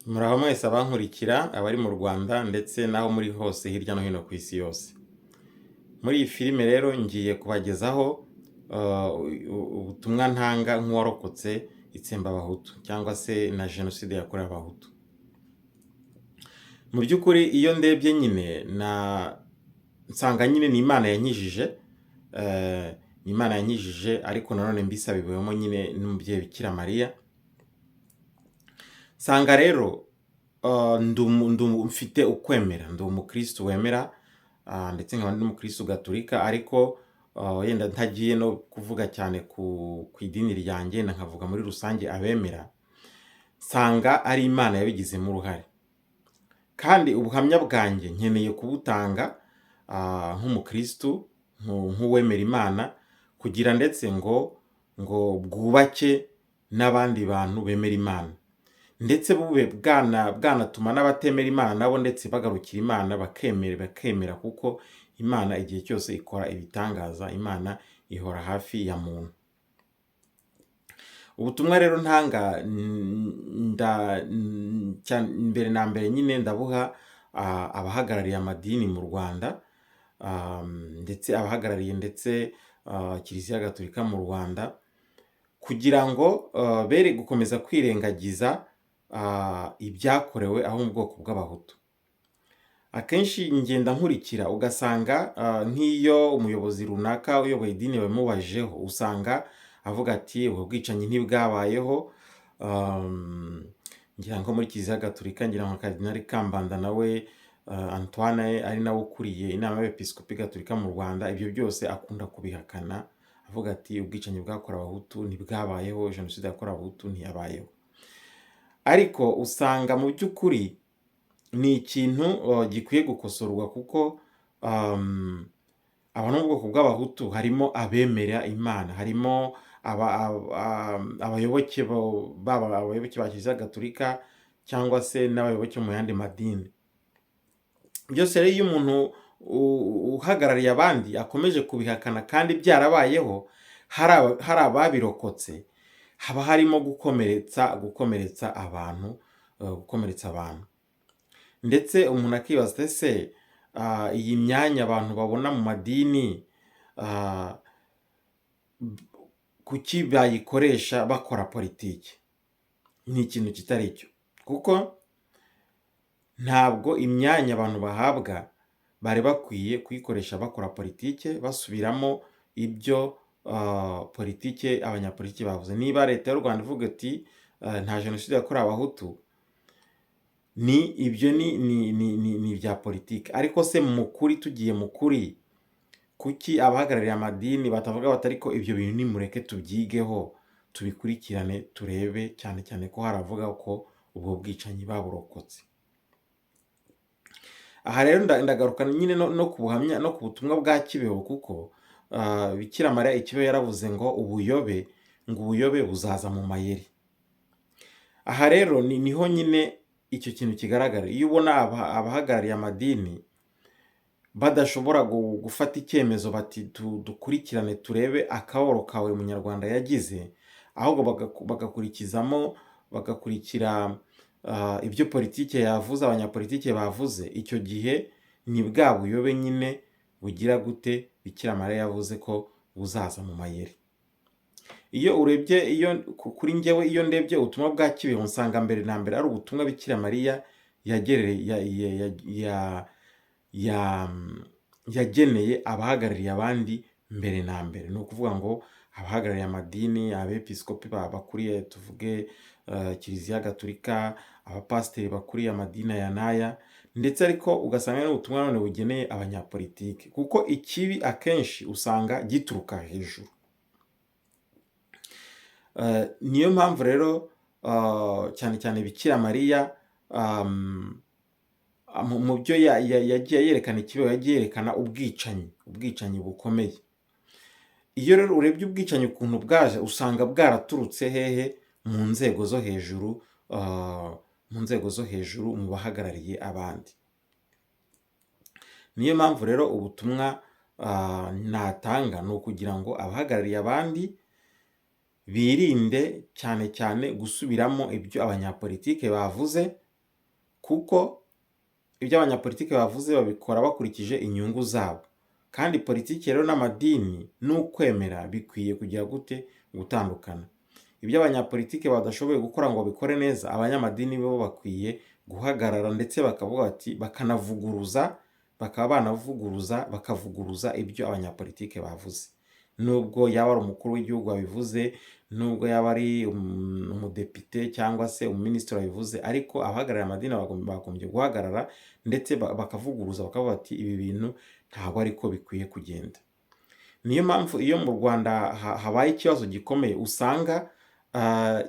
Muraho mwese abankurikira, abari mu Rwanda ndetse n'aho muri hose hirya no hino ku isi yose. Muri iyi filime rero ngiye kubagezaho ubutumwa ntanga nk'uwarokotse itsembabahutu cyangwa se na Jenoside yakorewe Abahutu. Mu by'ukuri iyo ndebye nyine nsanga nyine ni Imana yankijije, ni Imana yankijije ariko nanone mbisabiwemo nyine n'umubyeyi Bikira Mariya. Nsanga rero mfite ukwemera, ndi umukristo wemera ndetse nkaba ndi umukristo gatolika, ariko yenda ntagiye no kuvuga cyane ku idini ryanjye, nkavuga muri rusange abemera, nsanga ari Imana yabigizemo uruhare. Kandi ubuhamya bwanjye nkeneye kubutanga nk'umukristo, nk'uwemera Imana, kugira ndetse ngo bwubake n'abandi bantu bemera Imana, ndetse bube bwanatuma n'abatemera Imana nabo ndetse bagarukira Imana bakemera, kuko Imana igihe cyose ikora ibitangaza, Imana ihora hafi ya muntu. Ubutumwa rero ntanga mbere na mbere nyine ndabuha abahagarariye amadini mu Rwanda, ndetse abahagarariye ndetse Kiliziya Gatolika mu Rwanda, kugira ngo bere gukomeza kwirengagiza ibyakorewe aho mu bwoko bw'Abahutu. Akenshi ngenda nkurikira ugasanga nk'iyo umuyobozi runaka uyoboye idini bamubajeho, usanga avuga ati ubwo bwicanyi ntibwabayeho. Ngira ngo muri Kiliziya Gatolika, ngira ngo Kardinali Kambanda nawe Antoine ari nawe ukuriye inama y'Abepiskopi Gatolika mu Rwanda, ibyo byose akunda kubihakana, avuga ati ubwicanyi bwakorewe Abahutu ntibwabayeho, Jenoside yakorewe Abahutu ntiyabayeho. Ariko usanga mu by'ukuri ni ikintu gikwiye gukosorwa, kuko abantu mu bwoko bw'Abahutu harimo abemera Imana, harimo abayoboke baba abayoboke ba Kiliziya Gatolika cyangwa se n'abayoboke mu yandi madini. Byose rero iyo umuntu uhagarariye abandi akomeje kubihakana kandi byarabayeho, hari ababirokotse, haba harimo gukomeretsa abantu, ndetse umuntu akibaza ese iyi myanya abantu babona mu madini kuki bayikoresha bakora politiki? Ni ikintu kitari cyo, kuko ntabwo imyanya abantu bahabwa bari bakwiye kuyikoresha bakora politiki, basubiramo ibyo politiki abanyapolitiki bavuze. Niba leta y'u Rwanda ivuga iti nta Jenoside yakorewe Abahutu, ibyo ni ibya politiki. Ariko se mu kuri, tugiye mu kuri, kuki abahagarariye amadini batavuga bati ariko ibyo bintu nimureke tubyigeho, tubikurikirane, turebe, cyane cyane ko haravuga ko ubwo bwicanyi baburokotse. Aha rero ndagaruka nyine no ku buhamya no ku butumwa bwa Kibeho, kuko Bikira Mariya Ikibeho yaravuze ngo ubuyobe buzaza mu mayeri. Aha rero niho nyine icyo kintu kigaragara. Iyo ubona abahagarariye amadini badashobora gufata icyemezo bati dukurikirane turebe akababaro kawe munyarwanda yagize, ahubwo bagakurikira ibyo politiki yavuze, abanyapolitiki bavuze, icyo gihe ni bwa buyobe nyine bugira gute Bikira Mariya yavuze ko buzaza mu mayeri. Iyo urebye, kuri njyewe, iyo ndebye ubutumwa bwa Kibeho, nsanga mbere na mbere ari ubutumwa Bikira Mariya yageneye abahagarariye abandi mbere na mbere. Ni ukuvuga ngo abahagarariye amadini, abepiskopi bakuriye, tuvuge Kiliziya Gatolika, abapasiteri bakuriye amadini aya n'aya, ndetse ariko ugasanga n'ubutumwa none bugeneye abanyapolitiki, kuko ikibi akenshi usanga gituruka hejuru. Niyo mpamvu rero cyane cyane Bikira Mariya mu byo yagiye yerekana Ikibeho, yagiye yerekana ubwicanyi bukomeye. Iyo rero urebye ubwicanyi ukuntu bwaje, usanga bwaraturutse hehe? Mu nzego zo hejuru, mu bahagarariye abandi. Niyo mpamvu rero ubutumwa natanga ni ukugira ngo abahagarariye abandi birinde cyane cyane gusubiramo ibyo abanyapolitike bavuze, kuko ibyo abanyapolitiki bavuze babikora bakurikije inyungu zabo, kandi politiki rero n'amadini n'ukwemera bikwiye kugira gute gutandukana. Ibyo abanyapolitiki badashoboye gukora ngo bikore neza, abanyamadini bo bakwiye guhagarara ndetse bakavuga bati bakanavuguruza, bakaba banavuguruza bakavuguruza ibyo abanyapolitiki bavuze. Nubwo yaba ari umukuru w'igihugu wabivuze, nubwo yaba ari umudepite cyangwa se umuminisitiri wabivuze, ariko abahagarariye amadini bagombye guhagarara ndetse bakavuguruza bakavuga bati ibi bintu ntabwo ariko bikwiye kugenda. Niyo mpamvu iyo mu Rwanda habaye ikibazo gikomeye usanga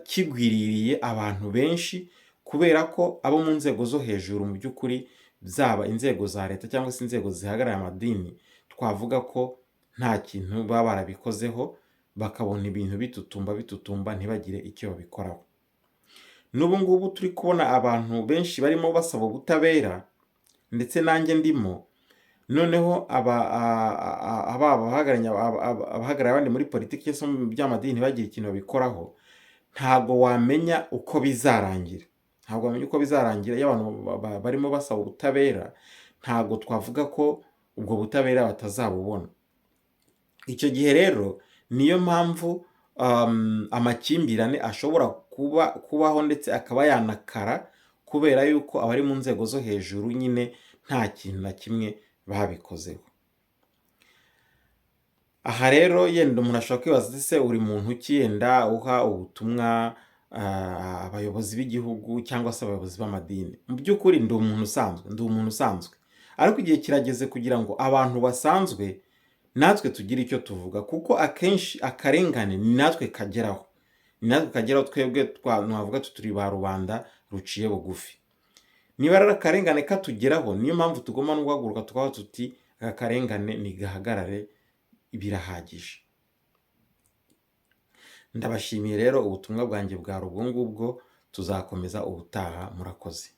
kigwiririye abantu benshi, kubera ko abo mu nzego zo hejuru mu by'ukuri zaba inzego za leta cyangwa se inzego zihagarariye amadini, twavuga ko nta kintu baba barabikozeho, bakabona ibintu bitutumba ntibagire icyo babikoraho. N'ubu ngubu turi kubona abantu benshi barimo basaba ubutabera ndetse nanjye ndimo, noneho abahagarariye abandi muri politiki cyangwa se mu by'amadini ntibagire ikintu babikoraho, ntabwo wamenya uko bizarangira. Ntabwo wamenya uko bizarangira iyo abantu barimo basaba ubutabera, ntabwo twavuga ko ubwo butabera batazabubona. Icyo gihe rero niyo mpamvu amakimbirane ashobora kubaho ndetse akaba yanakara, kubera yuko abari mu nzego zo hejuru nyine nta kintu na kimwe babikozeho. Aha rero yenda umuntu ashobora kwibaza ese uri muntu ki yenda uha ubutumwa abayobozi b'igihugu cyangwa se abayobozi b'amadini? Mu by'ukuri ndi umuntu usanzwe, ariko igihe kirageze kugira ngo abantu basanzwe natwe tugire icyo tuvuga, kuko akenshi akarengane ni natwe kageraho, twebwe twavuga turi ba rubanda ruciye bugufi. Niba rero akarengane katugeraho, niyo mpamvu tugomba no guhaguruka tukavuga tuti aka karengane nigahagarare, birahagije. Ndabashimiye rero, ubutumwa bwanjye bwari ubwo ngubwo, tuzakomeza ubutaha. Murakoze.